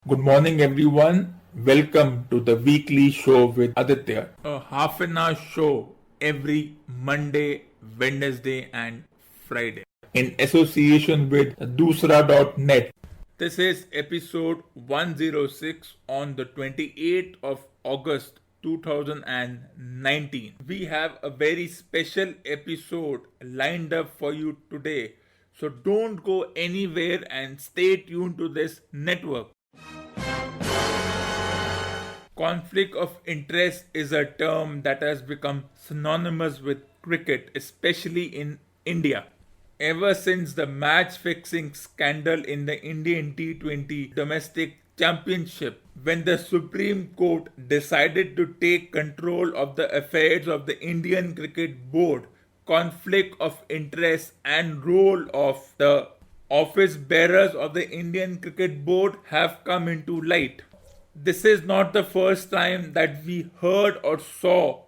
Good morning, everyone. Welcome to the weekly show with Aditya. A half an hour show every Monday, Wednesday, and Friday in association with Dusra.net. This is episode 106 on the 28th of August 2019. We have a very special episode lined up for you today. So don't go anywhere and stay tuned to this network. Conflict of interest is a term that has become synonymous with cricket, especially in India. Ever since the match fixing scandal in the Indian T20 domestic championship, when the Supreme Court decided to take control of the affairs of the Indian Cricket Board, conflict of interest and role of the office bearers of the Indian Cricket Board have come into light. This is not the first time that we heard or saw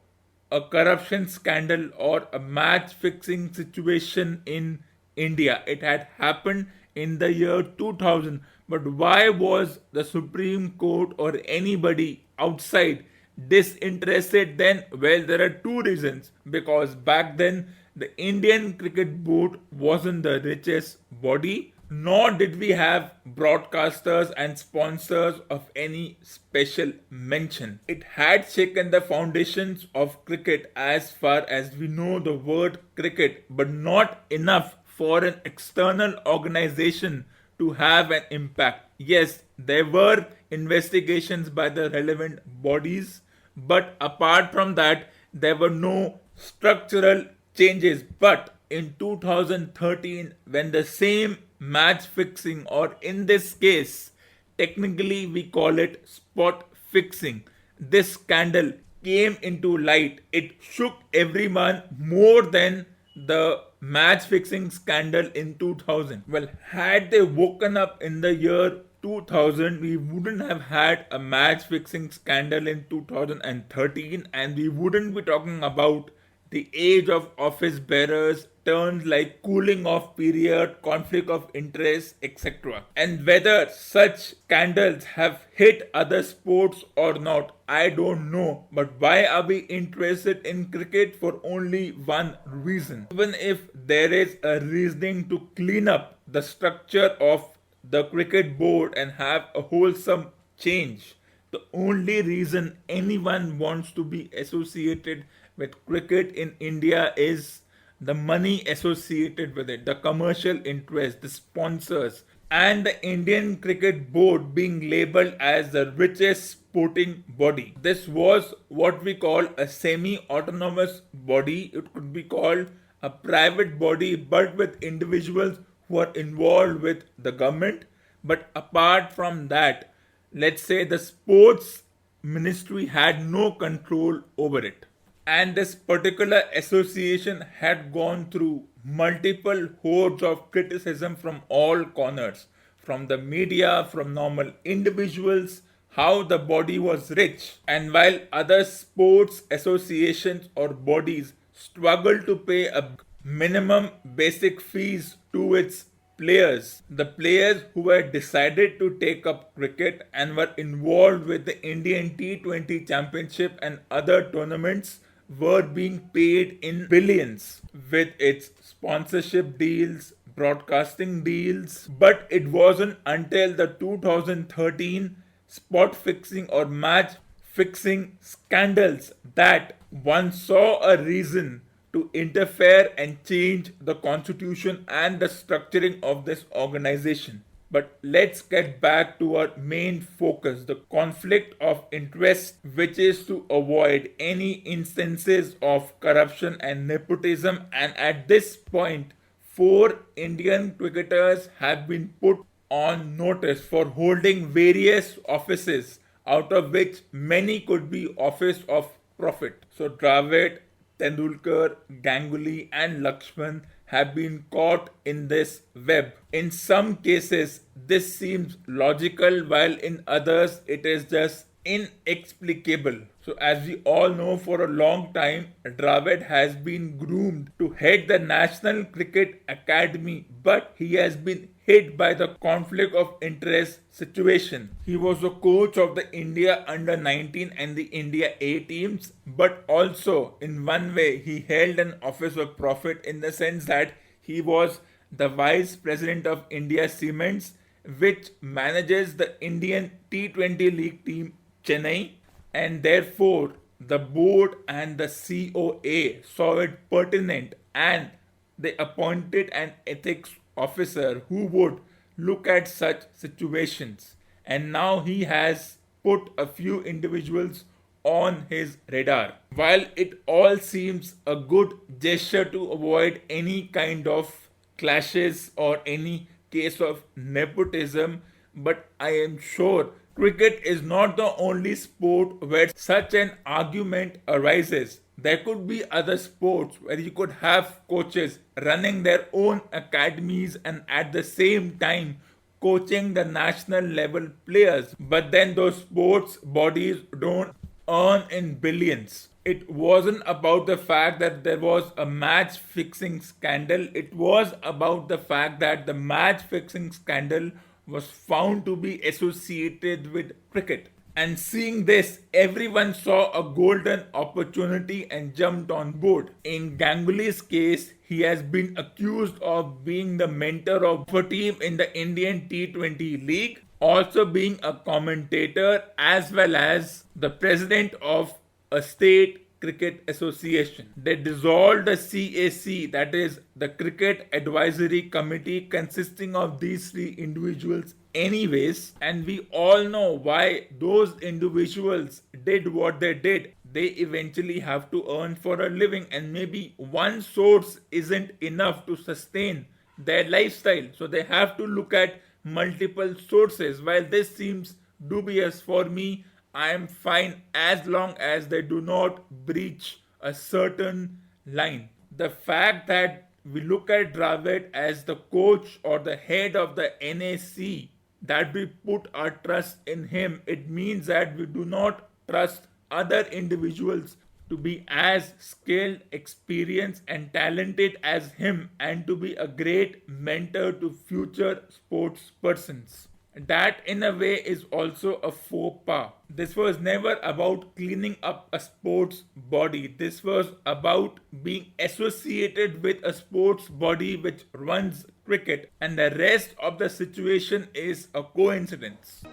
a corruption scandal or a match fixing situation in India. It had happened in the year 2000. But why was the Supreme Court or anybody outside disinterested then? Well, there are two reasons. Because back then, the Indian Cricket Board wasn't the richest body, nor did we have broadcasters and sponsors of any special mention. It had shaken the foundations of cricket as far as we know the word cricket, but not enough for an external organization to have an impact. Yes, there were investigations by the relevant bodies, but apart from that, there were no structural changes. But in 2013, when the same match fixing, or in this case, technically we call it spot fixing, this scandal came into light, it shook everyone more than the match fixing scandal in 2000. Well, had they woken up in the year 2000, we wouldn't have had a match fixing scandal in 2013, and we wouldn't be talking about the age of office bearers, terms like cooling off period, conflict of interest, etc. And whether such scandals have hit other sports or not, I don't know. But why are we interested in cricket? For only one reason. Even if there is a reasoning to clean up the structure of the cricket board and have a wholesome change, the only reason anyone wants to be associated with cricket in India is the money associated with it, the commercial interest, the sponsors, and the Indian Cricket Board being labeled as the richest sporting body. This was what we call a semi-autonomous body. It could be called a private body, but with individuals who are involved with the government. But apart from that, let's say the sports ministry had no control over it. And this particular association had gone through multiple hordes of criticism from all corners, from the media, from normal individuals, how the body was rich. And while other sports associations or bodies struggle to pay a minimum basic fees to its players, the players who had decided to take up cricket and were involved with the Indian T20 Championship and other tournaments were being paid in billions with its sponsorship deals, broadcasting deals. But it wasn't until the 2013 spot fixing or match fixing scandals that one saw a reason to interfere and change the constitution and the structuring of this organization. But let's get back to our main focus, the conflict of interest, which is to avoid any instances of corruption and nepotism. And at this point, 4 Indian cricketers have been put on notice for holding various offices, out of which many could be office of profit. So Dravid, Tendulkar, Ganguly, and Lakshman have been caught in this web. In some cases, this seems logical, while in others, it is just inexplicable. So, as we all know, for a long time, Dravid has been groomed to head the National Cricket Academy, but he has been hit by the conflict of interest situation. He was the coach of the India under 19 and the India A teams, but also in one way he held an office of profit in the sense that he was the vice president of India Cements, which manages the Indian T20 League team Chennai, and therefore the board and the COA saw it pertinent and they appointed an ethics officer who would look at such situations. And now he has put a few individuals on his radar. While it all seems a good gesture to avoid any kind of clashes or any case of nepotism, but I am sure cricket is not the only sport where such an argument arises. There could be other sports where you could have coaches running their own academies and at the same time coaching the national level players, but then those sports bodies don't earn in billions. It wasn't about the fact that there was a match fixing scandal, it was about the fact that the match fixing scandal was found to be associated with cricket. And seeing this, everyone saw a golden opportunity and jumped on board. In Ganguly's case, he has been accused of being the mentor of a team in the Indian T20 League, also being a commentator as well as the president of a state cricket association. They dissolved the CAC, that is the Cricket Advisory Committee, consisting of these three individuals anyways, and we all know why those individuals did what they did. They eventually have to earn for a living, and maybe one source isn't enough to sustain their lifestyle, so they have to look at multiple sources. While this seems dubious, for me, I am fine as long as they do not breach a certain line. The fact that we look at Dravid as the coach or the head of the NAC, that we put our trust in him, it means that we do not trust other individuals to be as skilled, experienced, and talented as him and to be a great mentor to future sports persons. That in a way is also a faux pas. This was never about cleaning up a sports body. This was about being associated with a sports body which runs cricket, and the rest of the situation is a coincidence.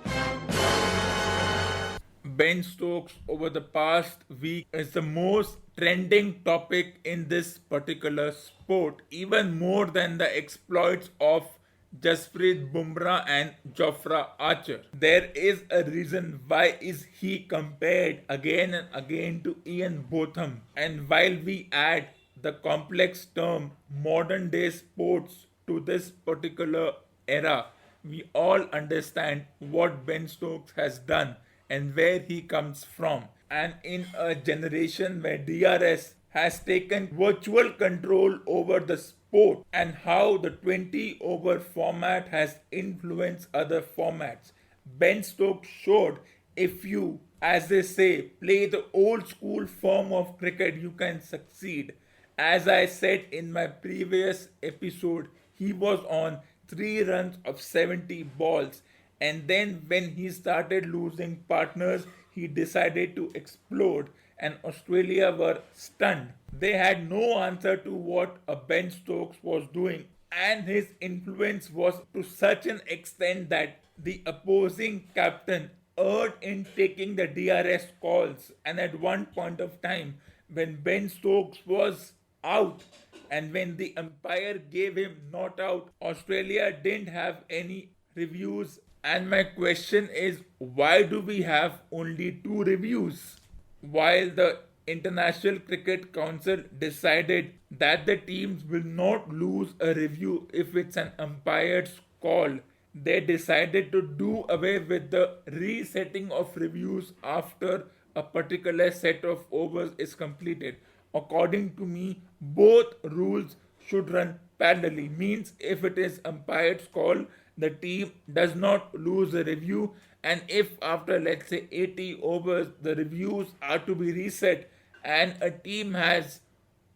Ben Stokes over the past week is the most trending topic in this particular sport, even more than the exploits of Jasprit Bumrah and Jofra Archer. There is a reason why is he compared again and again to Ian Botham. And while we add the complex term modern day sports to this particular era, we all understand what Ben Stokes has done and where he comes from. And in a generation where DRS has taken virtual control over the sport and how the 20 over format has influenced other formats, Ben Stokes showed if you, as they say, play the old school form of cricket, you can succeed. As I said in my previous episode, he was on 3 runs of 70 balls, and then when he started losing partners, he decided to explode, and Australia were stunned. They had no answer to what a Ben Stokes was doing, and his influence was to such an extent that the opposing captain erred in taking the DRS calls. And at one point of time, when Ben Stokes was out and when the umpire gave him not out, Australia didn't have any reviews. And my question is, why do we have only 2 reviews? While the International Cricket Council decided that the teams will not lose a review if it's an umpire's call, they decided to do away with the resetting of reviews after a particular set of overs is completed. According to me, both rules should run parallelly. Means if it is umpire's call, the team does not lose a review, And if after, let's say, 80 overs, the reviews are to be reset and a team has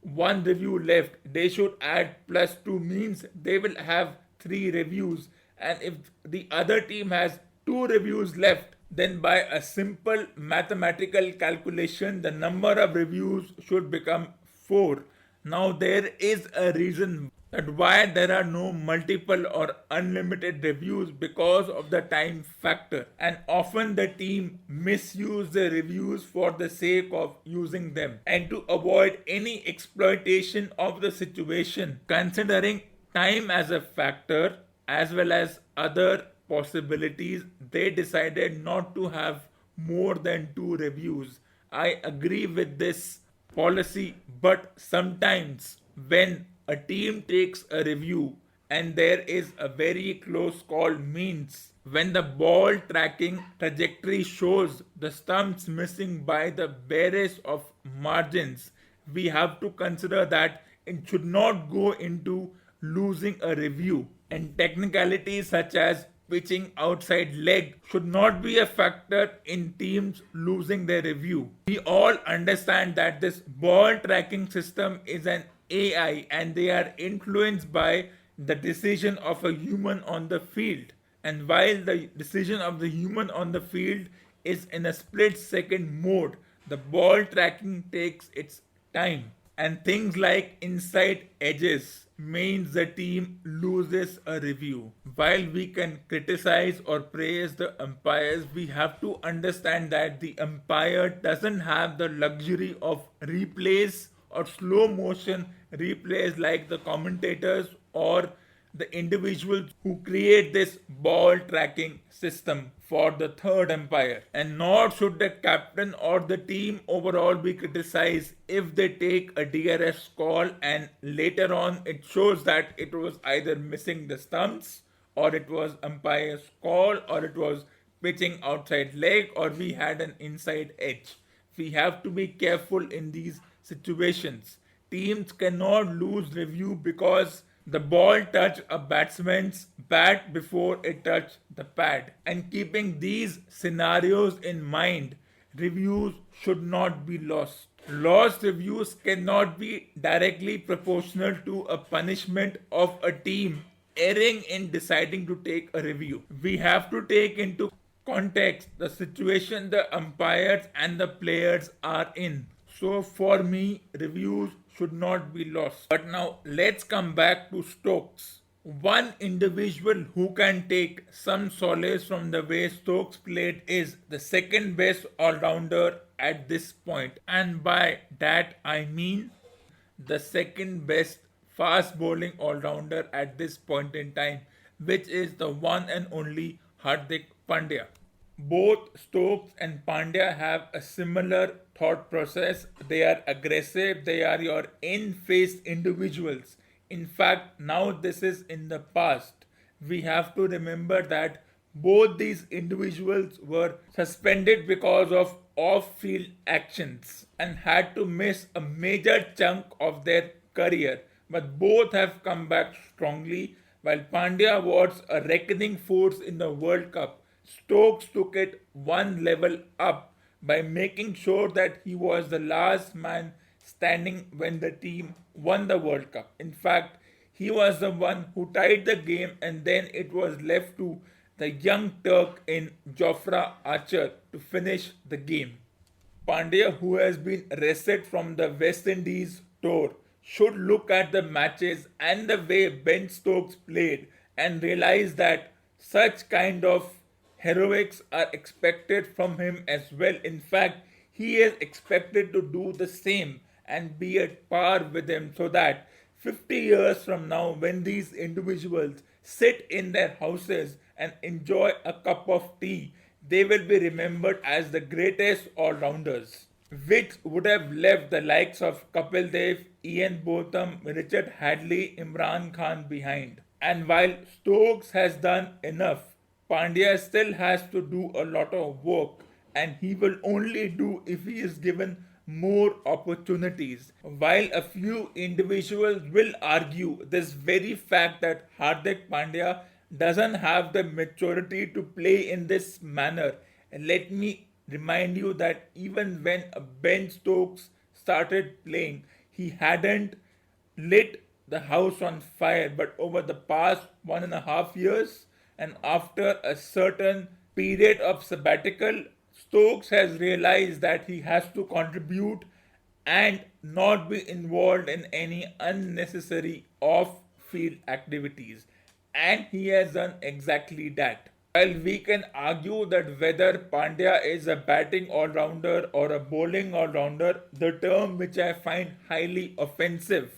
one review left, they should add +2, means they will have three reviews. And if the other team has two reviews left, then by a simple mathematical calculation, the number of reviews should become 4. Now, there is a reason that why there are no multiple or unlimited reviews, because of the time factor, and often the team misuse the reviews for the sake of using them. And to avoid any exploitation of the situation, considering time as a factor as well as other possibilities, they decided not to have more than two reviews. I agree with this policy, but sometimes when a team takes a review and there is a very close call, means when the ball tracking trajectory shows the stumps missing by the barest of margins, we have to consider that it should not go into losing a review. And technicalities such as pitching outside leg should not be a factor in teams losing their review. We all understand that this ball tracking system is an AI and they are influenced by the decision of a human on the field. And while the decision of the human on the field is in a split second mode, the ball tracking takes its time. And things like inside edges means the team loses a review. While we can criticize or praise the umpires, we have to understand that the umpire doesn't have the luxury of replays or slow motion replays like the commentators or the individuals who create this ball tracking system for the third umpire. And nor should the captain or the team overall be criticized if they take a DRS call and later on it shows that it was either missing the stumps, or it was umpire's call, or it was pitching outside leg, or we had an inside edge. We have to be careful in these situations. Teams cannot lose review because the ball touched a batsman's bat before it touched the pad. And keeping these scenarios in mind, reviews should not be lost. Lost reviews cannot be directly proportional to a punishment of a team erring in deciding to take a review. We have to take into context the situation the umpires and the players are in. So for me, reviews should not be lost. But now let's come back to Stokes. One individual who can take some solace from the way Stokes played is the second best all-rounder at this point. And by that I mean the second best fast bowling all-rounder at this point in time, which is the one and only Hardik Pandya. Both Stokes and Pandya have a similar thought process. They are aggressive, they are your in-face individuals. In fact, now this is in the past. We have to remember that both these individuals were suspended because of off-field actions and had to miss a major chunk of their career. But both have come back strongly. While Pandya was a reckoning force in the World Cup, Stokes took it one level up by making sure that he was the last man standing when the team won the World Cup. In fact, he was the one who tied the game, and then it was left to the young Turk in Jofra Archer to finish the game. Pandya, who has been rested from the West Indies tour, should look at the matches and the way Ben Stokes played and realize that such kind of heroics are expected from him as well. In fact, he is expected to do the same and be at par with him, so that 50 years from now, when these individuals sit in their houses and enjoy a cup of tea, they will be remembered as the greatest all-rounders, which would have left the likes of Kapil Dev, Ian Botham, Richard Hadley, Imran Khan behind. And while Stokes has done enough, Pandya still has to do a lot of work, and he will only do if he is given more opportunities. While a few individuals will argue this very fact that Hardik Pandya doesn't have the maturity to play in this manner. And let me remind you that even when Ben Stokes started playing, he hadn't lit the house on fire. But over the past 1.5 years, and after a certain period of sabbatical, Stokes has realized that he has to contribute and not be involved in any unnecessary off field activities. And he has done exactly that. While we can argue that whether Pandya is a batting all rounder or a bowling all rounder, the term which I find highly offensive,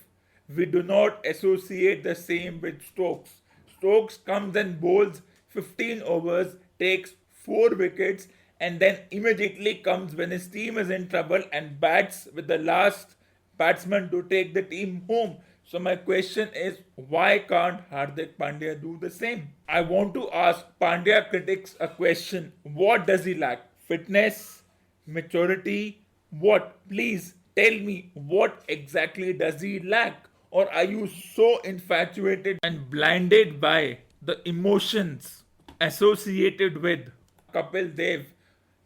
we do not associate the same with Stokes. Stokes comes and bowls 15 overs, takes 4 wickets, and then immediately comes when his team is in trouble and bats with the last batsman to take the team home. So my question is, why can't Hardik Pandya do the same? I want to ask Pandya critics a question. What does he lack? Fitness? Maturity? What? Please tell me, what exactly does he lack? Or are you so infatuated and blinded by the emotions associated with Kapil Dev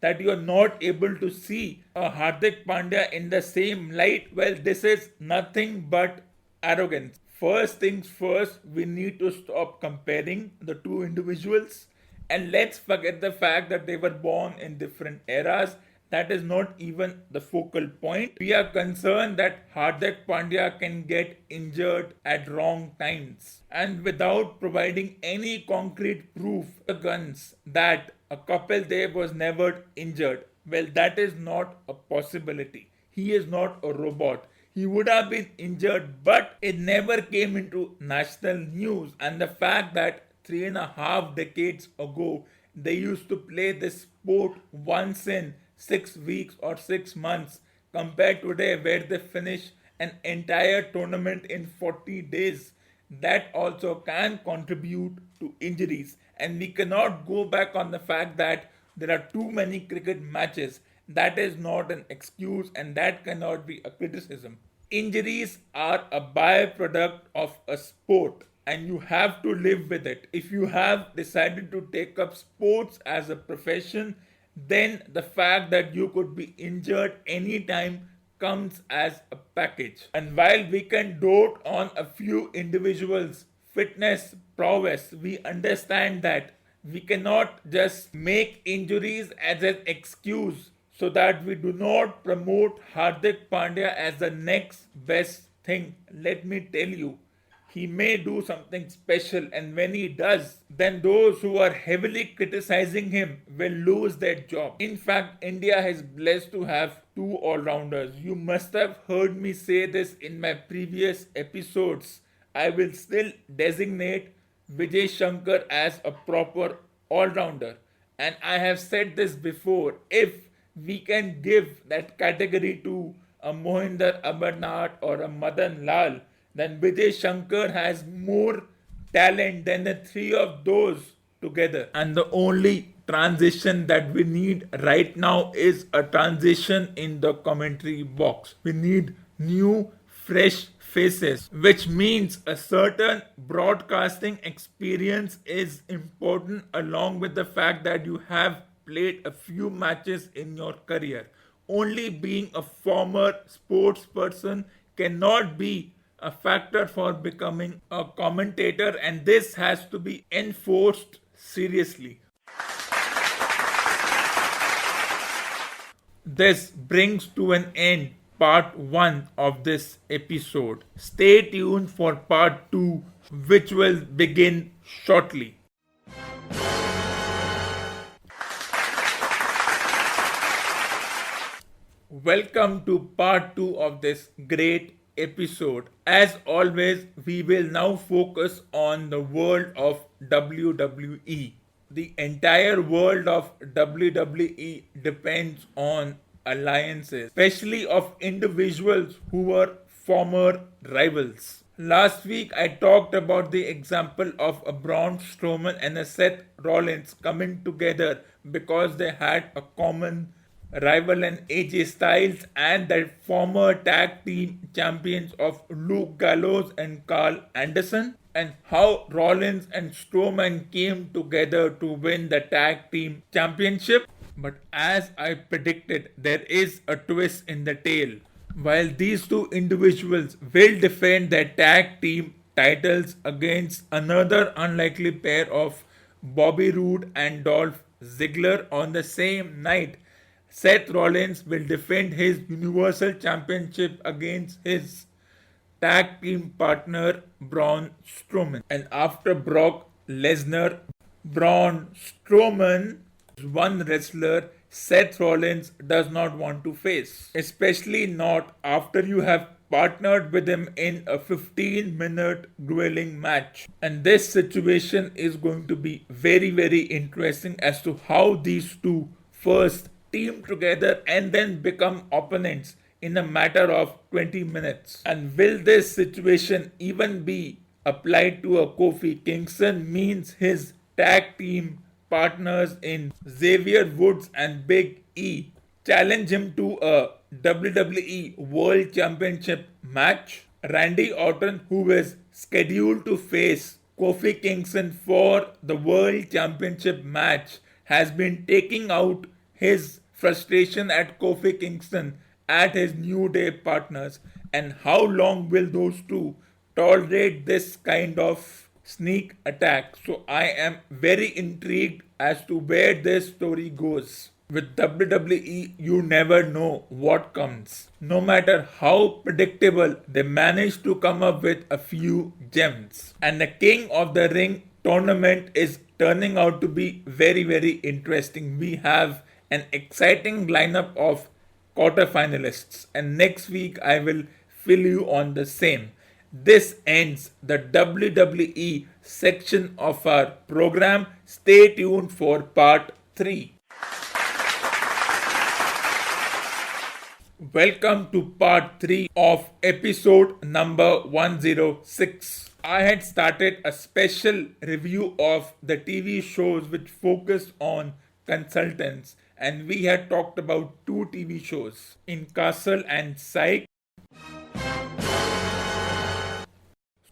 that you are not able to see Hardik Pandya in the same light? Well, this is nothing but arrogance. First things first, we need to stop comparing the two individuals, and let's forget the fact that they were born in different eras. That is not even the focal point. We are concerned that Hardik Pandya can get injured at wrong times, and without providing any concrete proof, the guns that a Kapil Dev was never injured. Well, that is not a possibility. He is not a robot. He would have been injured, but it never came into national news. And the fact that 3.5 decades ago they used to play this sport once in 6 weeks or 6 months, compared today where they finish an entire tournament in 40 days, that also can contribute to injuries. And we cannot go back on the fact that there are too many cricket matches. That is not an excuse, and that cannot be a criticism. Injuries are a byproduct of a sport, and you have to live with it. If you have decided to take up sports as a profession, then the fact that you could be injured anytime comes as a package. And while we can dote on a few individuals' fitness prowess, we understand that we cannot just make injuries as an excuse so that we do not promote Hardik Pandya as the next best thing. Let me tell you, he may do something special, and when he does, then those who are heavily criticizing him will lose their job. In fact, India is blessed to have two all-rounders. You must have heard me say this in my previous episodes. I will still designate Vijay Shankar as a proper all-rounder. And I have said this before, if we can give that category to a Mohinder Amarnath or a Madan Lal, then Vijay Shankar has more talent than the three of those together. And the only transition that we need right now is a transition in the commentary box. We need new, fresh faces, which means a certain broadcasting experience is important, along with the fact that you have played a few matches in your career. Only being a former sports person cannot be a factor for becoming a commentator, and this has to be enforced seriously. This brings to an end part 1 of this episode. Stay tuned for part 2, which will begin shortly. Welcome to part 2 of this great episode. As always, we will now focus on the world of WWE. The entire world of WWE depends on alliances, especially of individuals who were former rivals. Last week, I talked about the example of a Braun Strowman and a Seth Rollins coming together because they had a common rival in AJ Styles and the former tag team champions of Luke Gallows and Carl Anderson. and how Rollins and Strowman came together to win the tag team championship. But as I predicted, there is a twist in the tale. While these two individuals will defend their tag team titles against another unlikely pair of Bobby Roode and Dolph Ziggler on the same night, Seth Rollins will defend his Universal Championship against his tag team partner Braun Strowman. And after Brock Lesnar, Braun Strowman is one wrestler Seth Rollins does not want to face, especially not after you have partnered with him in a 15-minute grueling match. And this situation is going to be very, very interesting as to how these two first team together and then become opponents in a matter of 20 minutes. And will this situation even be applied to a Kofi Kingston? Means his tag team partners in Xavier Woods and Big E challenge him to a WWE World Championship match. Randy Orton, who is scheduled to face Kofi Kingston for the World Championship match, has been taking out his frustration at Kofi Kingston at his New Day partners. And how long will those two tolerate this kind of sneak attack? So I am very intrigued as to where this story goes. With WWE, you never know what comes. No matter how predictable, they manage to come up with a few gems. And the King of the Ring tournament is turning out to be very, very interesting. We have an exciting lineup of quarterfinalists, and next week I will fill you on the same. This ends the WWE section of our program. Stay tuned for part 3. Welcome to part 3 of episode number 106. I had started a special review of the TV shows which focused on consultants, and we had talked about 2 TV shows, in Counsel and Psych.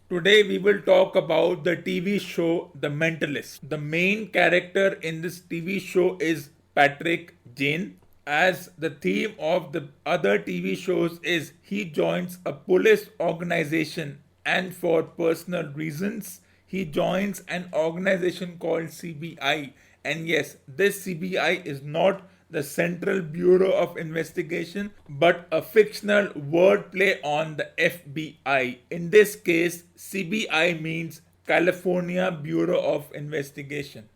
Today we will talk about the TV show The Mentalist. The main character in this TV show is Patrick Jane. As the theme of the other TV shows is he joins a police organization, and for personal reasons he joins an organization called CBI. And yes, this CBI is not the Central Bureau of Investigation, but a fictional wordplay on the FBI. In this case, CBI means California Bureau of Investigation.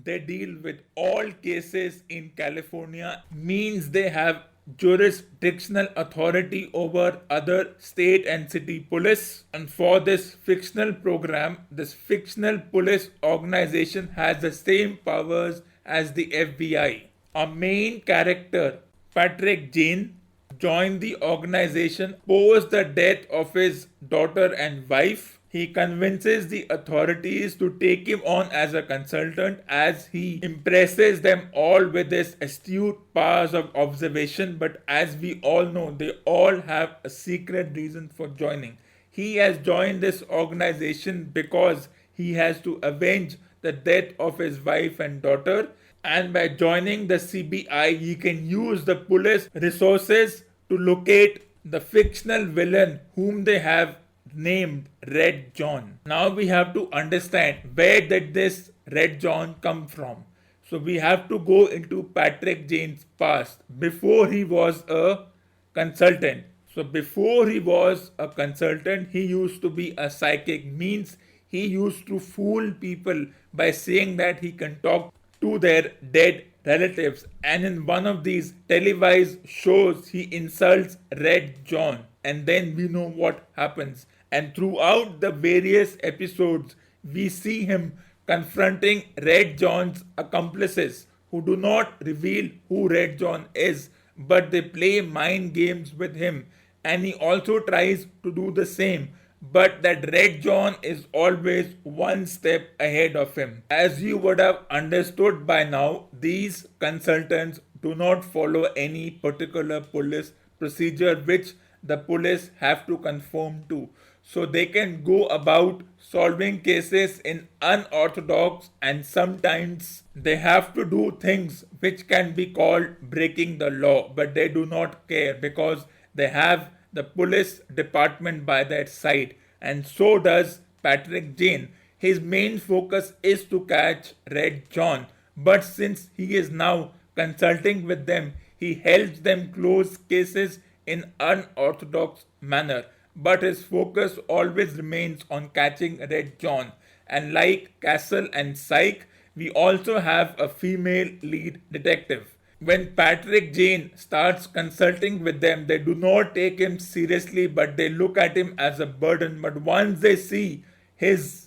They deal with all cases in California, means they have jurisdictional authority over other state and city police. And for this fictional program, this fictional police organization has the same powers as the FBI. Our main character, Patrick Jane, joined the organization post the death of his daughter and wife. He convinces the authorities to take him on as a consultant, as he impresses them all with his astute powers of observation. But as we all know, they all have a secret reason for joining. He has joined this organization because he has to avenge the death of his wife and daughter. And by joining the CBI, he can use the police resources to locate the fictional villain whom they have named Red John. Now we have to understand, where did this Red John come from? So we have to go into Patrick Jane's past before he was a consultant. So before he was a consultant, he used to be a psychic, means he used to fool people by saying that he can talk to their dead relatives. And in one of these televised shows, he insults Red John. And then we know what happens. And throughout the various episodes, we see him confronting Red John's accomplices, who do not reveal who Red John is, but they play mind games with him. And he also tries to do the same, but that Red John is always one step ahead of him. As you would have understood by now, these consultants do not follow any particular police procedure which the police have to conform to. so they can go about solving cases in unorthodox, and sometimes they have to do things which can be called breaking the law, but they do not care because they have the police department by their side, and so does Patrick Jane. His main focus is to catch Red John, but since he is now consulting with them, he helps them close cases in unorthodox manner. But his focus always remains on catching Red John. And like Castle and Psych, we also have a female lead detective. When Patrick Jane starts consulting with them, they do not take him seriously, but they look at him as a burden. But once they see his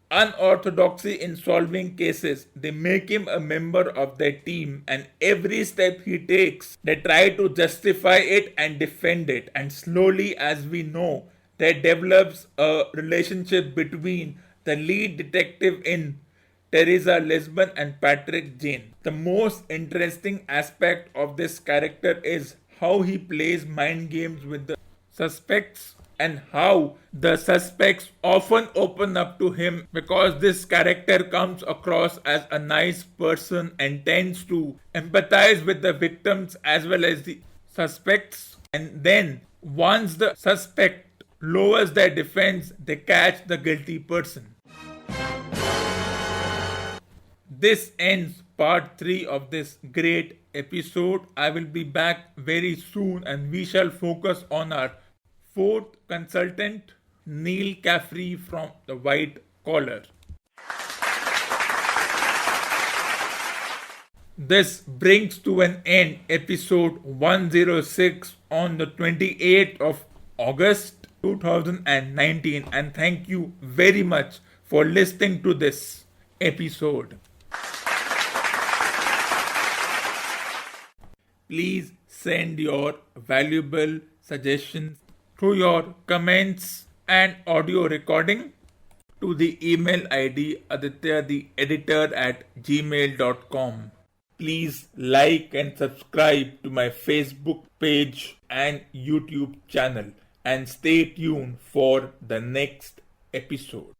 unorthodoxy in solving cases, they make him a member of their team, and every step he takes, they try to justify it and defend it. And slowly, as we know, there develops a relationship between the lead detective in Teresa Lisbon and Patrick Jane. The most interesting aspect of this character is how he plays mind games with the suspects and how the suspects often open up to him because this character comes across as a nice person and tends to empathize with the victims as well as the suspects. And then, once the suspect lowers their defense, they catch the guilty person. This ends part 3 of this great episode. I will be back very soon and we shall focus on our fourth consultant, Neil Caffrey from the White Collar. This brings to an end episode 106 on the 28th of August 2019, and thank you very much for listening to this episode. Please send your valuable suggestions through your comments and audio recording to the email ID adityatheeditor@gmail.com. Please like and subscribe to my Facebook page and YouTube channel and stay tuned for the next episode.